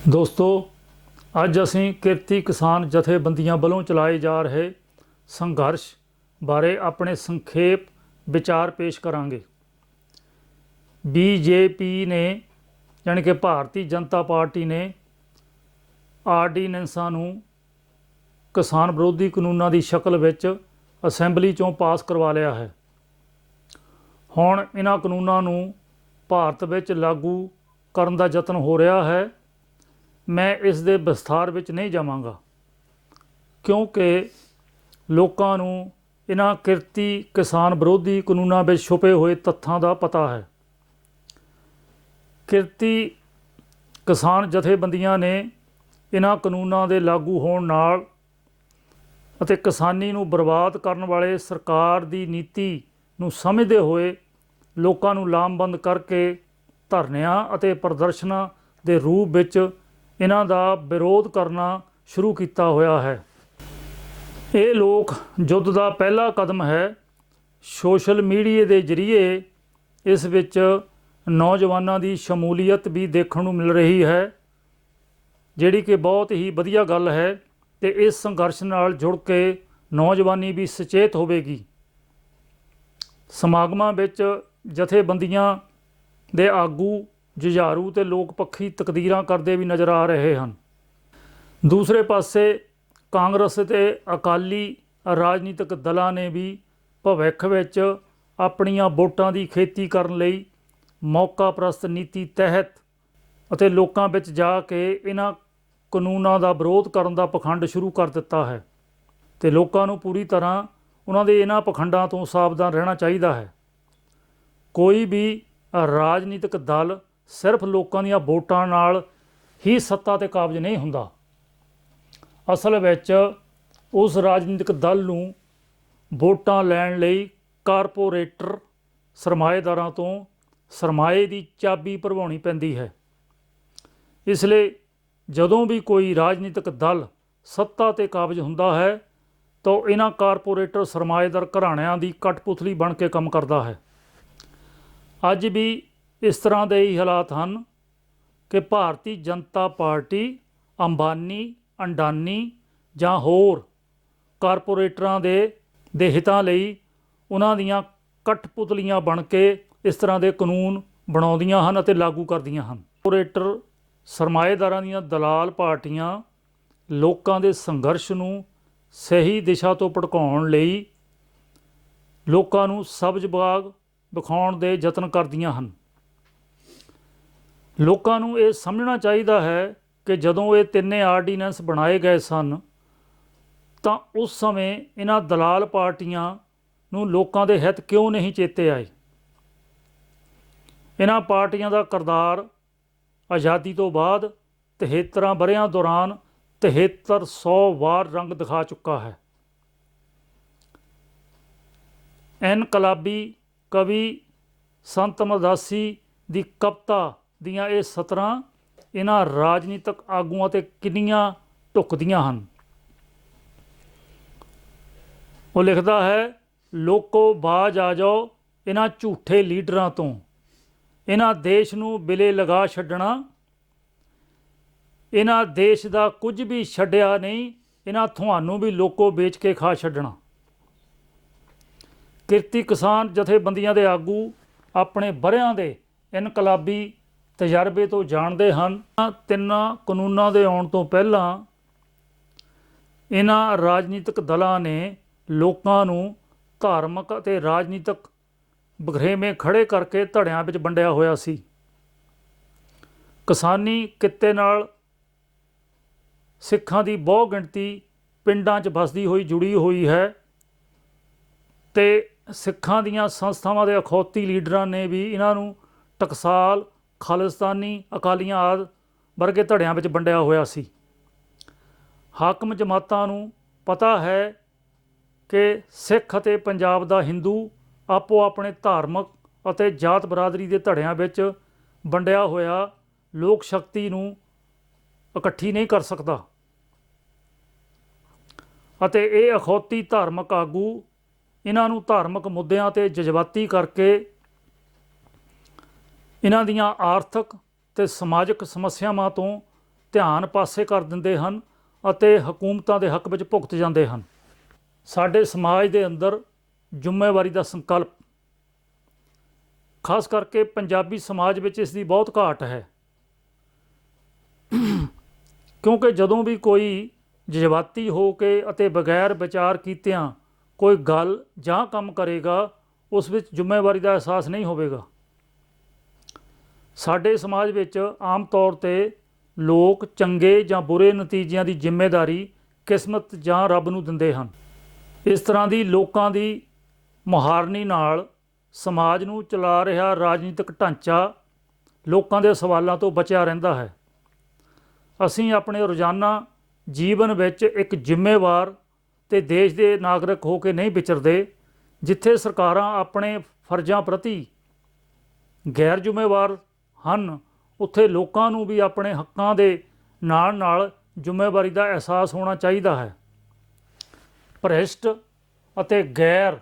दोस्तों अज असीं किरती किसान जथेबंदियां वालों चलाए जा रहे संघर्ष बारे अपने संखेप विचार पेश करांगे। बीजेपी ने यानी कि भारतीय जनता पार्टी ने आर्ਡੀਨੈਂਸਾਂ ਨੂੰ किसान विरोधी कानूनों की शक्ल विच असैंबली चों पास करवा लिया है। हुण इन्हां कानूनों ਨੂੰ भारत विच लागू करन दा यतन हो रहा है। मैं इस दे विस्तार विच नहीं जावांगा क्योंकि लोकां नूं इन्हां किरती किसान विरोधी कानूनों में छुपे हुए तत्थां दा पता है। किरती किसान जथेबंदियां ने इन्हां कानूनों के लागू होण नाल ਅਤੇ किसानी नूं बर्बाद करन वाले सरकार की नीति नूं समझदे होए लोकां नूं लामबंद करके धरनिਆਂ ਅਤੇ प्रदर्शनां ਦੇ रूप विच इन्हां दा विरोध करना शुरू किया होया है। ये लोक युद्ध का पहला कदम है। सोशल मीडिया के जरिए इस विच नौजवानों की शमूलीयत भी देखने को मिल रही है, जिहड़ी कि बहुत ही वधिया गल है। तो इस संघर्ष नाल जुड़ के नौजवानी भी सचेत होवेगी। समागमां विच जथेबंदियां दे आगू जुझारू ते लोक पक्षी तकदीरां करते भी नज़र आ रहे हैं। दूसरे पासे कांग्रेस ते अकाली राजनीतिक दलों ने भी भविख विच अपनियां वोटां की खेती करन लई मौका प्रस्त नीति तहत ਅਤੇ लोकां विच जा के इन्हां कानूनों का विरोध करन दा पखंड शुरू कर दिता है। तो लोकां नूं पूरी तरह उन्हां दे इन्हां पखंडां तो सावधान रहना चाहिए है। कोई भी राजनीतिक दल सिर्फ लोकां दीआं वोटां नाल ही सत्ता ते काबज नहीं हुंदा। असल विच उस राजनीतिक दल नूं वोटां लैण लई कारपोरेटर सरमाएदारां तो सरमाए की चाबी भरवाउणी पैंदी है। इसलिए जदों भी कोई राजनीतिक दल सत्ता ते काबज हुंदा है तो इन्हां कारपोरेटर सरमाएदार घराणिਆਂ की कठपुतली बन के काम करता है। अज भी इस तरह के ही हालात हैं कि भारतीय जनता पार्टी अंबानी अंडानी जां होर कारपोरेटरां दे हितां लई उन्हां दीआं कठपुतलियां बन के इस तरह के कानून बनाउंदियां हन अते लागू करदियां हन। कारपोरेटर सरमाएदारां दीआं दलाल पार्टियां लोकां दे संघर्ष नूं सही दिशा तो भटकाउण लई लोकां नूं सब्ज बाग विखाउण दे यतन करदियां हन। लोकां नूं ये समझना चाहिए है कि जदों ये तिन्ने आर्ਡੀਨੈਂਸ बनाए गए सन तो उस समय इन्हां दलाल पार्टियां नूं लोकां दे हित क्यों नहीं चेते आए। इन्हां पार्टियां दा किरदार आज़ादी तो बाद 73 वरियां दौरान 7300 वार रंग दिखा चुका है। इनकलाबी कवि संत अमरदासी की कविता दियां ये सतरां इन्हां राजनीतिक आगूआं ते किन्नियां ढुकदियां हन। वो लिखदा है, लोको बाज आ जाओ इन्हां झूठे लीडरां तो, इन्हां देश नूं बिले लगा छड्डणा, इन्हां देश दा कुछ भी छड्डिया नहीं, इन्हां तुहानूं भी लोको बेच के खा छड्डणा। किरती किसान जथेबंदियां दे आगू अपने वरियां दे इनकलाबी तजर्बे तो जाणदे हन। तिन्नां कानूनां दे आउण तो पहलां इन्हां राजनीतिक दलां ने लोकां नूं धार्मिक अते राजनीतिक बखरेवें खड़े करके धड़ियां विच वंडिया होया सी। किसानी कित्ते नाल सिखां दी बहु गिणती पिंडां च बसदी हुई जुड़ी हुई है ते सिखां दीआं संस्थावां दे अखौती लीडरां ने भी इन्हां नूं टकसाल खालिस्तानी अकालियां आदि वर्गे धड़ियां विच वंडिया होया सी। हाकम जमातां नूं पता है कि सिख अते पंजाब दा हिंदू आपो अपने धार्मिक अते जात बरादरी के धड़ियां विच वंडिया होया लोक शक्ति नूं इकट्ठी नहीं कर सकता अते ये अखौती धार्मिक आगू इन्हां नूं धार्मिक मुद्दिआं ते जज्बाती करके इन्हां दीआं आर्थिक ते समाजिक समस्यावां तो ਧਿਆਨ ਪਾਸੇ ਕਰ ਦਿੰਦੇ ਹਨ ਅਤੇ ਹਕੂਮਤਾਂ ਦੇ ਹੱਕ ਵਿੱਚ ਭੁਗਤ ਜਾਂਦੇ ਹਨ। ਸਾਡੇ ਸਮਾਜ ਦੇ ਅੰਦਰ ਜ਼ਿੰਮੇਵਾਰੀ ਦਾ ਸੰਕਲਪ, ਖਾਸ ਕਰਕੇ ਪੰਜਾਬੀ ਸਮਾਜ ਵਿੱਚ ਇਸ ਦੀ ਬਹੁਤ ਘਾਟ ਹੈ, ਕਿਉਂਕਿ ਜਦੋਂ ਵੀ ਕੋਈ ਜਜ਼ਬਾਤੀ ਹੋ ਕੇ ਅਤੇ ਬਗੈਰ ਵਿਚਾਰ ਕੀਤਿਆਂ ਕੋਈ ਗੱਲ ਜਾਂ ਕੰਮ ਕਰੇਗਾ, ਉਸ ਵਿੱਚ ਜ਼ਿੰਮੇਵਾਰੀ ਦਾ ਅਹਿਸਾਸ ਨਹੀਂ ਹੋਵੇਗਾ। ਸਾਡੇ ਸਮਾਜ ਵਿੱਚ ਆਮ ਤੌਰ 'ਤੇ ਲੋਕ ਚੰਗੇ ਜਾਂ ਬੁਰੇ ਨਤੀਜਿਆਂ ਦੀ ਜ਼ਿੰਮੇਵਾਰੀ ਕਿਸਮਤ ਜਾਂ ਰੱਬ ਨੂੰ ਦਿੰਦੇ ਹਨ। ਇਸ ਤਰ੍ਹਾਂ ਦੀ ਲੋਕਾਂ ਦੀ ਮੁਹਾਰਨੀ ਨਾਲ ਸਮਾਜ ਨੂੰ ਚਲਾ ਰਿਹਾ ਰਾਜਨੀਤਿਕ ਢਾਂਚਾ ਲੋਕਾਂ ਦੇ ਸਵਾਲਾਂ ਤੋਂ ਬਚਿਆ ਰਹਿੰਦਾ ਹੈ। ਅਸੀਂ ਆਪਣੇ ਰੋਜ਼ਾਨਾ ਜੀਵਨ ਵਿੱਚ ਇੱਕ ਜ਼ਿੰਮੇਵਾਰ ਅਤੇ ਦੇਸ਼ ਦੇ ਨਾਗਰਿਕ ਹੋ ਕੇ ਨਹੀਂ ਵਿਚਰਦੇ। ਜਿੱਥੇ ਸਰਕਾਰਾਂ ਆਪਣੇ ਫਰਜ਼ਾਂ ਪ੍ਰਤੀ ਗੈਰ ਜ਼ਿੰਮੇਵਾਰ ਹਨ, ਉੱਥੇ ਲੋਕਾਂ ਨੂੰ ਵੀ ਆਪਣੇ ਹੱਕਾਂ ਦੇ ਨਾਲ ਨਾਲ ਜ਼ਿੰਮੇਵਾਰੀ ਦਾ ਅਹਿਸਾਸ ਹੋਣਾ ਚਾਹੀਦਾ ਹੈ। ਭ੍ਰਿਸ਼ਟ ਅਤੇ ਗੈਰ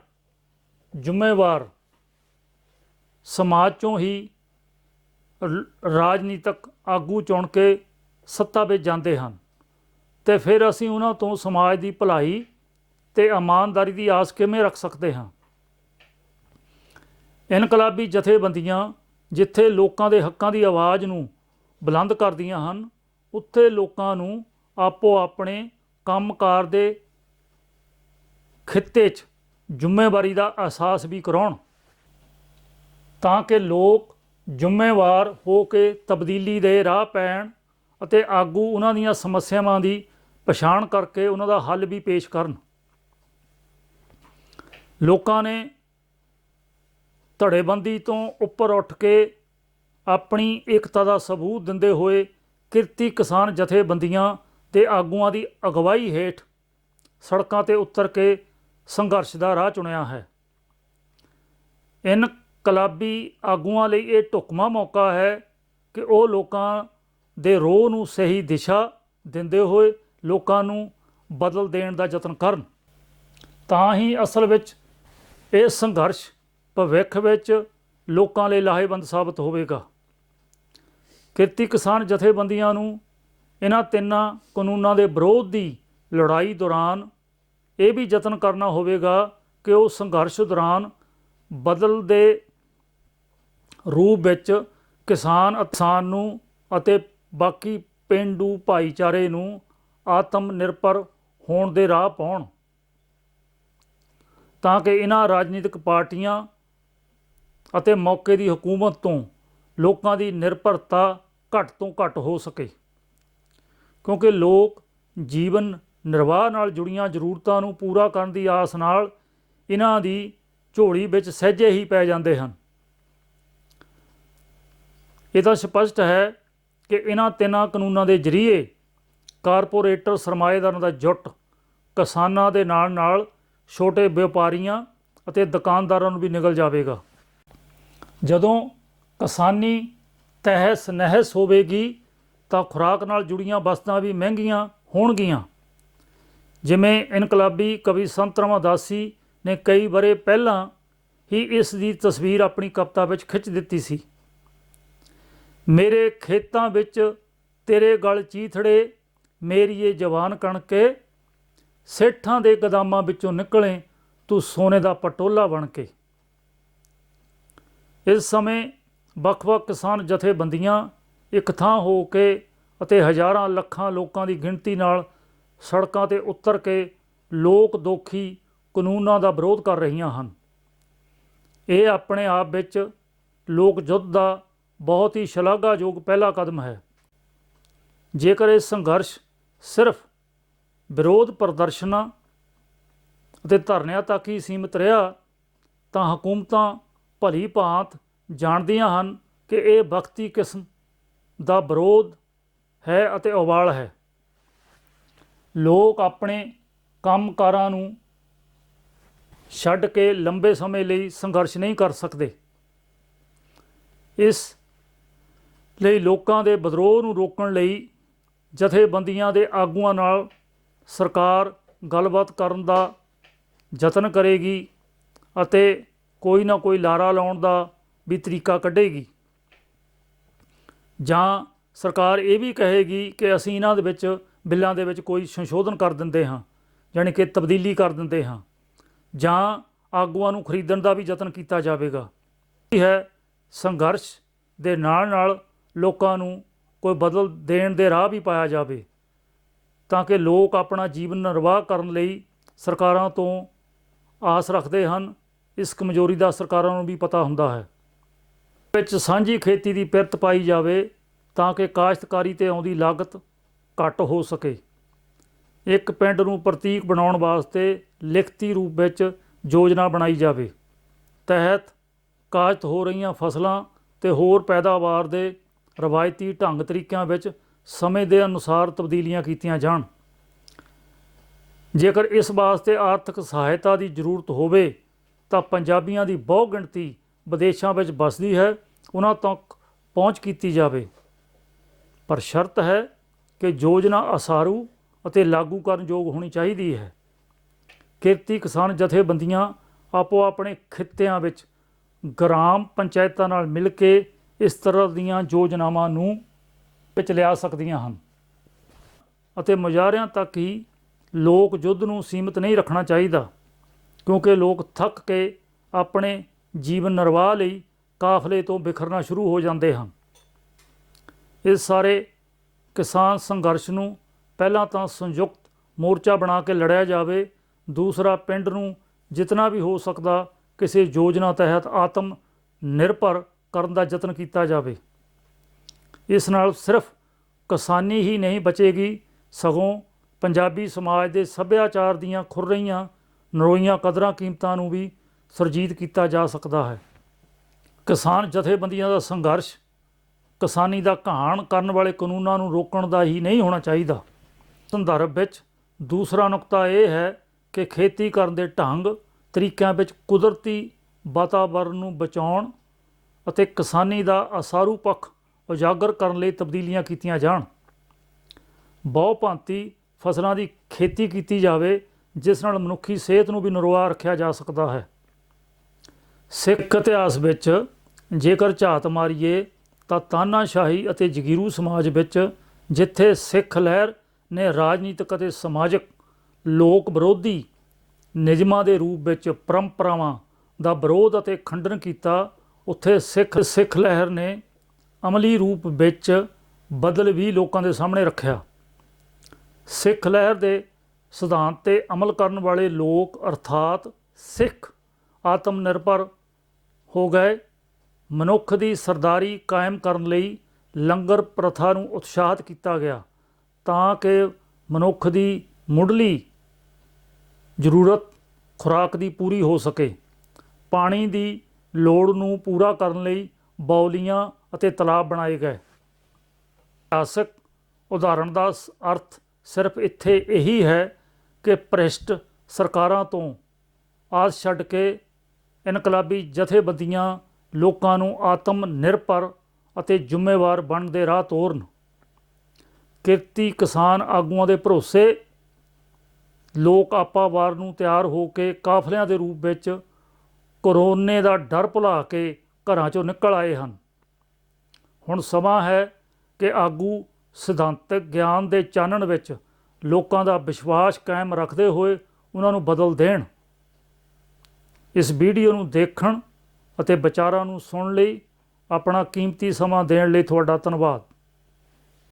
ਜ਼ਿੰਮੇਵਾਰ ਸਮਾਜ 'ਚੋਂ ਹੀ ਰਾਜਨੀਤਿਕ ਆਗੂ ਚੁਣ ਕੇ ਸੱਤਾ ਵਿੱਚ ਜਾਂਦੇ ਹਨ ਅਤੇ ਫਿਰ ਅਸੀਂ ਉਹਨਾਂ ਤੋਂ ਸਮਾਜ ਦੀ ਭਲਾਈ ਅਤੇ ਇਮਾਨਦਾਰੀ ਦੀ ਆਸ ਕਿਵੇਂ ਰੱਖ ਸਕਦੇ ਹਾਂ। ਇਨਕਲਾਬੀ ਜਥੇਬੰਦੀਆਂ ਜਿੱਥੇ ਲੋਕਾਂ ਦੇ ਹੱਕਾਂ ਦੀ ਆਵਾਜ਼ ਨੂੰ ਬੁਲੰਦ ਕਰਦੀਆਂ ਹਨ, ਉੱਥੇ ਲੋਕਾਂ ਨੂੰ ਆਪੋ ਆਪਣੇ ਕੰਮਕਾਰ ਦੇ ਖਿੱਤੇ 'ਚ ਜ਼ਿੰਮੇਵਾਰੀ ਦਾ ਅਹਿਸਾਸ ਵੀ ਕਰਾਉਣ, ਤਾਂ ਕਿ ਲੋਕ ਜ਼ਿੰਮੇਵਾਰ ਹੋ ਕੇ ਤਬਦੀਲੀ ਦੇ ਰਾਹ ਪੈਣ ਅਤੇ ਆਗੂ ਉਹਨਾਂ ਦੀਆਂ ਸਮੱਸਿਆਵਾਂ ਦੀ ਪਛਾਣ ਕਰਕੇ ਉਹਨਾਂ ਦਾ ਹੱਲ ਵੀ ਪੇਸ਼ ਕਰਨ। ਲੋਕਾਂ ਨੇ ਧੜੇਬੰਦੀ ਤੋਂ ਉੱਪਰ ਉੱਠ ਕੇ ਆਪਣੀ ਏਕਤਾ ਦਾ ਸਬੂਤ ਦਿੰਦੇ ਹੋਏ ਕਿਰਤੀ ਕਿਸਾਨ ਜਥੇਬੰਦੀਆਂ ਦੇ ਆਗੂਆਂ ਦੀ ਅਗਵਾਈ ਹੇਠ ਸੜਕਾਂ 'ਤੇ ਉਤਰ ਕੇ ਸੰਘਰਸ਼ ਦਾ ਰਾਹ ਚੁਣਿਆ ਹੈ। ਇਨਕਲਾਬੀ ਆਗੂਆਂ ਲਈ ਇਹ ਢੁਕਵਾਂ ਮੌਕਾ ਹੈ ਕਿ ਉਹ ਲੋਕਾਂ ਦੇ ਰੋਹ ਨੂੰ ਸਹੀ ਦਿਸ਼ਾ ਦਿੰਦੇ ਹੋਏ ਲੋਕਾਂ ਨੂੰ ਬਦਲ ਦੇਣ ਦਾ ਯਤਨ ਕਰਨ। ਤਾਂ ਹੀ ਅਸਲ ਵਿੱਚ ਇਹ ਸੰਘਰਸ਼ ਭਵਿੱਖ ਵਿੱਚ ਲੋਕਾਂ ਲਈ ਲਾਹੇਵੰਦ ਸਾਬਤ ਹੋਵੇਗਾ। ਕਿਰਤੀ ਕਿਸਾਨ ਜਥੇਬੰਦੀਆਂ ਨੂੰ ਇਹਨਾਂ ਤਿੰਨਾਂ ਕਾਨੂੰਨਾਂ ਦੇ ਵਿਰੋਧ ਦੀ ਲੜਾਈ ਦੌਰਾਨ ਇਹ ਵੀ ਯਤਨ ਕਰਨਾ ਹੋਵੇਗਾ ਕਿ ਉਹ ਸੰਘਰਸ਼ ਦੌਰਾਨ ਬਦਲਦੇ ਰੂਪ ਵਿੱਚ ਕਿਸਾਨ ਨੂੰ ਅਤੇ ਬਾਕੀ ਪੇਂਡੂ ਭਾਈਚਾਰੇ ਨੂੰ ਆਤਮ ਨਿਰਭਰ ਹੋਣ ਦੇ ਰਾਹ ਪਾਉਣ, ਤਾਂ ਕਿ ਇਹਨਾਂ ਰਾਜਨੀਤਿਕ ਪਾਰਟੀਆਂ ਅਤੇ ਮੌਕੇ ਦੀ ਹਕੂਮਤ ਤੋਂ ਲੋਕਾਂ ਦੀ ਨਿਰਭਰਤਾ ਘੱਟ ਤੋਂ ਘੱਟ ਹੋ ਸਕੇ, ਕਿਉਂਕਿ ਲੋਕ ਜੀਵਨ ਨਿਰਵਾਹ ਨਾਲ ਜੁੜੀਆਂ ਜ਼ਰੂਰਤਾਂ ਨੂੰ ਪੂਰਾ ਕਰਨ ਦੀ ਆਸ ਨਾਲ ਇਹਨਾਂ ਦੀ ਝੋਲੀ ਵਿੱਚ ਸਹਿਜੇ ਹੀ ਪੈ ਜਾਂਦੇ ਹਨ। ਇਹ ਤਾਂ ਸਪਸ਼ਟ ਹੈ ਕਿ ਇਹਨਾਂ ਤਿੰਨਾਂ ਕਾਨੂੰਨਾਂ ਦੇ ਜ਼ਰੀਏ ਕਾਰਪੋਰੇਟਰ ਸਰਮਾਏਦਾਰਾਂ ਦਾ ਜੁੱਟ ਕਿਸਾਨਾਂ ਦੇ ਨਾਲ ਨਾਲ ਛੋਟੇ ਵਪਾਰੀਆਂ ਅਤੇ ਦੁਕਾਨਦਾਰਾਂ ਨੂੰ ਵੀ ਨਿਗਲ ਜਾਵੇਗਾ। ਜਦੋਂ ਕਿਸਾਨੀ ਤਹਿਸ ਨਹਿਸ ਹੋਵੇਗੀ ਤਾਂ ਖੁਰਾਕ ਨਾਲ ਜੁੜੀਆਂ ਵਸਤਾਂ ਵੀ ਮਹਿੰਗੀਆਂ ਹੋਣਗੀਆਂ। ਜਿਵੇਂ ਇਨਕਲਾਬੀ ਕਵੀ ਸੰਤ ਰਾਮਦਾਸੀ ਨੇ ਕਈ ਵਰ੍ਹੇ ਪਹਿਲਾਂ ਹੀ ਇਸ ਦੀ ਤਸਵੀਰ ਆਪਣੀ ਕਵਿਤਾ ਵਿੱਚ ਖਿੱਚ ਦਿੱਤੀ ਸੀ। ਮੇਰੇ ਖੇਤਾਂ ਵਿੱਚ ਤੇਰੇ ਗਲ ਚੀਥੜੇ, ਮੇਰੀਏ ਜਵਾਨ ਕਣਕੇ, ਸੇਠਾਂ ਦੇ ਗਦਾਮਾਂ ਵਿੱਚੋਂ ਨਿਕਲੇ ਤੂੰ ਸੋਨੇ ਦਾ ਪਟੋਲਾ ਬਣ ਕੇ। ਇਸ ਸਮੇਂ ਵੱਖ-ਵੱਖ ਕਿਸਾਨ ਜਥੇਬੰਦੀਆਂ ਇੱਕ ਥਾਂ ਹੋ ਕੇ ਅਤੇ ਹਜ਼ਾਰਾਂ ਲੱਖਾਂ ਲੋਕਾਂ ਦੀ ਗਿਣਤੀ ਨਾਲ ਸੜਕਾਂ 'ਤੇ ਉਤਰ ਕੇ ਲੋਕ ਦੋਖੀ ਕਾਨੂੰਨਾਂ ਦਾ ਵਿਰੋਧ ਕਰ ਰਹੀਆਂ ਹਨ। ਇਹ ਆਪਣੇ ਆਪ ਵਿੱਚ ਲੋਕ ਯੁੱਧ ਦਾ ਬਹੁਤ ਹੀ ਸ਼ਲਾਘਾਯੋਗ ਪਹਿਲਾ ਕਦਮ ਹੈ। ਜੇਕਰ ਇਹ ਸੰਘਰਸ਼ ਸਿਰਫ ਵਿਰੋਧ ਪ੍ਰਦਰਸ਼ਨਾਂ ਅਤੇ ਧਰਨਿਆਂ ਤੱਕ ਹੀ ਸੀਮਿਤ ਰਿਹਾ ਤਾਂ ਹਕੂਮਤਾਂ ਭਲੀ ਭਾਂਤ ਜਾਣਦੀਆਂ ਹਨ ਕਿ ਇਹ ਵਕਤੀ ਕਿਸਮ ਦਾ ਵਿਰੋਧ ਹੈ ਅਤੇ ਉਬਾਲ ਹੈ। ਲੋਕ ਆਪਣੇ ਕੰਮਕਾਰਾਂ ਨੂੰ ਛੱਡ ਕੇ ਲੰਬੇ ਸਮੇਂ ਲਈ ਸੰਘਰਸ਼ ਨਹੀਂ ਕਰ ਸਕਦੇ। ਇਸ ਲਈ ਲੋਕਾਂ ਦੇ ਵਿਦਰੋਹ ਨੂੰ ਰੋਕਣ ਲਈ ਜਥੇਬੰਦੀਆਂ ਦੇ ਆਗੂਆਂ ਨਾਲ ਸਰਕਾਰ ਗੱਲਬਾਤ ਕਰਨ ਦਾ ਯਤਨ ਕਰੇਗੀ ਅਤੇ ਕੋਈ ਨਾ ਕੋਈ ਲਾਰਾ ਲਾਉਣ ਦਾ ਵੀ ਤਰੀਕਾ ਕੱਢੇਗੀ, ਜਾਂ ਸਰਕਾਰ ਇਹ ਵੀ ਕਹੇਗੀ ਕਿ ਅਸੀਂ ਇਹਨਾਂ ਦੇ ਵਿੱਚ ਬਿੱਲਾਂ ਦੇ ਵਿੱਚ ਕੋਈ ਸੰਸ਼ੋਧਨ ਕਰ ਦਿੰਦੇ ਹਾਂ, ਯਾਨੀ ਕਿ ਤਬਦੀਲੀ ਕਰ ਦਿੰਦੇ ਹਾਂ, ਜਾਂ ਆਗੂਆਂ ਨੂੰ ਖਰੀਦਣ ਦਾ ਵੀ ਯਤਨ ਕੀਤਾ ਜਾਵੇਗਾ। ਇਹ ਹੈ ਸੰਘਰਸ਼ ਦੇ ਨਾਲ ਨਾਲ ਲੋਕਾਂ ਨੂੰ ਕੋਈ ਬਦਲ ਦੇਣ ਦੇ ਰਾਹ ਵੀ ਪਾਇਆ ਜਾਵੇ, ਤਾਂ ਕਿ ਲੋਕ ਆਪਣਾ ਜੀਵਨ ਨਿਰਵਾਹ ਕਰਨ ਲਈ ਸਰਕਾਰਾਂ ਤੋਂ ਆਸ ਰੱਖਦੇ ਹਨ। ਇਸ ਕਮਜ਼ੋਰੀ ਦਾ ਸਰਕਾਰਾਂ ਨੂੰ ਵੀ ਪਤਾ ਹੁੰਦਾ ਹੈ। ਵਿੱਚ ਸਾਂਝੀ ਖੇਤੀ ਦੀ ਪਿਰਤ ਪਾਈ ਜਾਵੇ ਤਾਂ ਕਿ ਕਾਸ਼ਤਕਾਰੀ 'ਤੇ ਆਉਂਦੀ ਲਾਗਤ ਘੱਟ ਹੋ ਸਕੇ। ਇੱਕ ਪਿੰਡ ਨੂੰ ਪ੍ਰਤੀਕ ਬਣਾਉਣ ਵਾਸਤੇ ਲਿਖਤੀ ਰੂਪ ਵਿੱਚ ਯੋਜਨਾ ਬਣਾਈ ਜਾਵੇ, ਤਹਿਤ ਕਾਸ਼ਤ ਹੋ ਰਹੀਆਂ ਫਸਲਾਂ ਅਤੇ ਹੋਰ ਪੈਦਾਵਾਰ ਦੇ ਰਵਾਇਤੀ ਢੰਗ ਤਰੀਕਿਆਂ ਵਿੱਚ ਸਮੇਂ ਦੇ ਅਨੁਸਾਰ ਤਬਦੀਲੀਆਂ ਕੀਤੀਆਂ ਜਾਣ। ਜੇਕਰ ਇਸ ਵਾਸਤੇ ਆਰਥਿਕ ਸਹਾਇਤਾ ਦੀ ਜ਼ਰੂਰਤ ਹੋਵੇ ਤਾਂ ਪੰਜਾਬੀਆਂ ਦੀ ਬਹੁ ਗਿਣਤੀ ਵਿਦੇਸ਼ਾਂ ਵਿੱਚ ਵੱਸਦੀ ਹੈ, ਉਹਨਾਂ ਤੱਕ ਪਹੁੰਚ ਕੀਤੀ ਜਾਵੇ। ਪਰ ਸ਼ਰਤ ਹੈ ਕਿ ਯੋਜਨਾ ਉਸਾਰੂ ਅਤੇ ਲਾਗੂ ਕਰਨ ਯੋਗ ਹੋਣੀ ਚਾਹੀਦੀ ਹੈ। ਕਿਰਤੀ ਕਿਸਾਨ ਜਥੇਬੰਦੀਆਂ ਆਪੋ ਆਪਣੇ ਖਿੱਤਿਆਂ ਵਿੱਚ ਗ੍ਰਾਮ ਪੰਚਾਇਤਾਂ ਨਾਲ ਮਿਲ ਕੇ ਇਸ ਤਰ੍ਹਾਂ ਦੀਆਂ ਯੋਜਨਾਵਾਂ ਨੂੰ ਵਿੱਚ ਲਿਆ ਸਕਦੀਆਂ ਹਨ, ਅਤੇ ਮੁਜ਼ਾਹਰਿਆਂ ਤੱਕ ਹੀ ਲੋਕ ਯੁੱਧ ਨੂੰ ਸੀਮਿਤ ਨਹੀਂ ਰੱਖਣਾ ਚਾਹੀਦਾ, ਕਿਉਂਕਿ ਲੋਕ ਥੱਕ ਕੇ ਆਪਣੇ ਜੀਵਨ ਨਿਰਵਾਹ ਲਈ ਕਾਫਲੇ ਤੋਂ ਬਿਖਰਨਾ ਸ਼ੁਰੂ ਹੋ ਜਾਂਦੇ ਹਨ। ਇਸ ਸਾਰੇ ਕਿਸਾਨ ਸੰਘਰਸ਼ ਨੂੰ ਪਹਿਲਾਂ ਤਾਂ ਸੰਯੁਕਤ ਮੋਰਚਾ ਬਣਾ ਕੇ ਲੜਿਆ ਜਾਵੇ, ਦੂਸਰਾ ਪਿੰਡ ਨੂੰ ਜਿਤਨਾ ਵੀ ਹੋ ਸਕਦਾ ਕਿਸੇ ਯੋਜਨਾ ਤਹਿਤ ਆਤਮ ਨਿਰਭਰ ਕਰਨ ਦਾ ਯਤਨ ਕੀਤਾ ਜਾਵੇ। ਇਸ ਨਾਲ ਸਿਰਫ ਕਿਸਾਨੀ ਹੀ ਨਹੀਂ ਬਚੇਗੀ, ਸਗੋਂ ਪੰਜਾਬੀ ਸਮਾਜ ਦੇ ਸੱਭਿਆਚਾਰ ਦੀਆਂ ਖੁਰ ਰਹੀਆਂ ਨਰੋਈਆਂ ਕਦਰਾਂ ਕੀਮਤਾਂ ਨੂੰ ਵੀ ਸੁਰਜੀਤ ਕੀਤਾ ਜਾ ਸਕਦਾ ਹੈ। ਕਿਸਾਨ ਜਥੇਬੰਦੀਆਂ ਦਾ ਸੰਘਰਸ਼ ਕਿਸਾਨੀ ਦਾ ਘਾਣ ਕਰਨ ਵਾਲੇ ਕਾਨੂੰਨਾਂ ਨੂੰ ਰੋਕਣ ਦਾ ਹੀ ਨਹੀਂ ਹੋਣਾ ਚਾਹੀਦਾ। ਸੰਦਰਭ ਵਿੱਚ ਦੂਸਰਾ ਨੁਕਤਾ ਇਹ ਹੈ ਕਿ ਖੇਤੀ ਕਰਨ ਦੇ ਢੰਗ ਤਰੀਕਿਆਂ ਵਿੱਚ ਕੁਦਰਤੀ ਵਾਤਾਵਰਣ ਨੂੰ ਬਚਾਉਣ ਅਤੇ ਕਿਸਾਨੀ ਦਾ ਅਸਾਰੂ ਪੱਖ ਉਜਾਗਰ ਕਰਨ ਲਈ ਤਬਦੀਲੀਆਂ ਕੀਤੀਆਂ ਜਾਣ। ਬਹੁਭਾਂਤੀ ਫਸਲਾਂ ਦੀ ਖੇਤੀ ਕੀਤੀ ਜਾਵੇ, ਜਿਸ ਨਾਲ ਮਨੁੱਖੀ ਸਿਹਤ ਨੂੰ ਵੀ ਨਿਰਵਾਹ ਰੱਖਿਆ ਜਾ ਸਕਦਾ ਹੈ। ਸਿੱਖ ਇਤਿਹਾਸ ਵਿੱਚ ਜੇਕਰ ਝਾਤ ਮਾਰੀਏ ਤਾਂ ਤਾਨਾਸ਼ਾਹੀ ਅਤੇ ਜਗੀਰੂ ਸਮਾਜ ਵਿੱਚ ਜਿੱਥੇ ਸਿੱਖ ਲਹਿਰ ਨੇ ਰਾਜਨੀਤਿਕ ਅਤੇ ਸਮਾਜਿਕ ਲੋਕ ਵਿਰੋਧੀ ਨਿਯਮਾਂ ਦੇ ਰੂਪ ਵਿੱਚ ਪਰੰਪਰਾਵਾਂ ਦਾ ਵਿਰੋਧ ਅਤੇ ਖੰਡਨ ਕੀਤਾ, ਉੱਥੇ ਸਿੱਖ ਲਹਿਰ ਨੇ ਅਮਲੀ ਰੂਪ ਵਿੱਚ ਬਦਲ ਵੀ ਲੋਕਾਂ ਦੇ ਸਾਹਮਣੇ ਰੱਖਿਆ। ਸਿੱਖ ਲਹਿਰ ਦੇ ਸਿਧਾਂਤ 'ਤੇ ਅਮਲ ਕਰਨ ਵਾਲੇ ਲੋਕ ਅਰਥਾਤ ਸਿੱਖ ਆਤਮ ਨਿਰਭਰ ਹੋ ਗਏ। ਮਨੁੱਖ ਦੀ ਸਰਦਾਰੀ ਕਾਇਮ ਕਰਨ ਲਈ ਲੰਗਰ ਪ੍ਰਥਾ ਨੂੰ ਉਤਸ਼ਾਹਿਤ ਕੀਤਾ ਗਿਆ, ਤਾਂ ਕਿ ਮਨੁੱਖ ਦੀ ਮੁੱਢਲੀ ਜ਼ਰੂਰਤ ਖੁਰਾਕ ਦੀ ਪੂਰੀ ਹੋ ਸਕੇ। ਪਾਣੀ ਦੀ ਲੋੜ ਨੂੰ ਪੂਰਾ ਕਰਨ ਲਈ ਬਾਉਲੀਆਂ ਅਤੇ ਤਲਾਬ ਬਣਾਏ ਗਏ। ਇਤਿਹਾਸਕ ਉਦਾਹਰਣ ਦਾ ਅਰਥ ਸਿਰਫ ਇੱਥੇ ਇਹੀ ਹੈ ਕਿ ਭ੍ਰਿਸ਼ਟ ਸਰਕਾਰਾਂ ਤੋਂ ਆਸ ਛੱਡ ਕੇ ਇਨਕਲਾਬੀ ਜਥੇਬੰਦੀਆਂ ਲੋਕਾਂ ਨੂੰ ਆਤਮ ਨਿਰਭਰ ਅਤੇ ਜ਼ਿੰਮੇਵਾਰ ਬਣਨ ਦੇ ਰਾਹ ਤੋਰਨ। ਕਿਰਤੀ ਕਿਸਾਨ ਆਗੂਆਂ ਦੇ ਭਰੋਸੇ ਲੋਕ ਆਪਾ ਵਾਰ ਨੂੰ ਤਿਆਰ ਹੋ ਕੇ ਕਾਫਲਿਆਂ ਦੇ ਰੂਪ ਵਿੱਚ ਕਰੋਨੇ ਦਾ ਡਰ ਭੁਲਾ ਕੇ ਘਰਾਂ 'ਚੋਂ ਨਿਕਲ ਆਏ ਹਨ। ਹੁਣ ਸਮਾਂ ਹੈ ਕਿ ਆਗੂ ਸਿਧਾਂਤਕ ਗਿਆਨ ਦੇ ਚਾਨਣ ਵਿੱਚ ਲੋਕਾਂ ਦਾ ਵਿਸ਼ਵਾਸ ਕਾਇਮ ਰੱਖਦੇ ਹੋਏ ਉਹਨਾਂ ਨੂੰ ਬਦਲ ਦੇਣ। ਇਸ ਵੀਡੀਓ ਨੂੰ ਦੇਖਣ ਅਤੇ ਵਿਚਾਰਾਂ ਨੂੰ ਸੁਣਨ ਲਈ ਆਪਣਾ ਕੀਮਤੀ ਸਮਾਂ ਦੇਣ ਲਈ ਤੁਹਾਡਾ ਧੰਨਵਾਦ।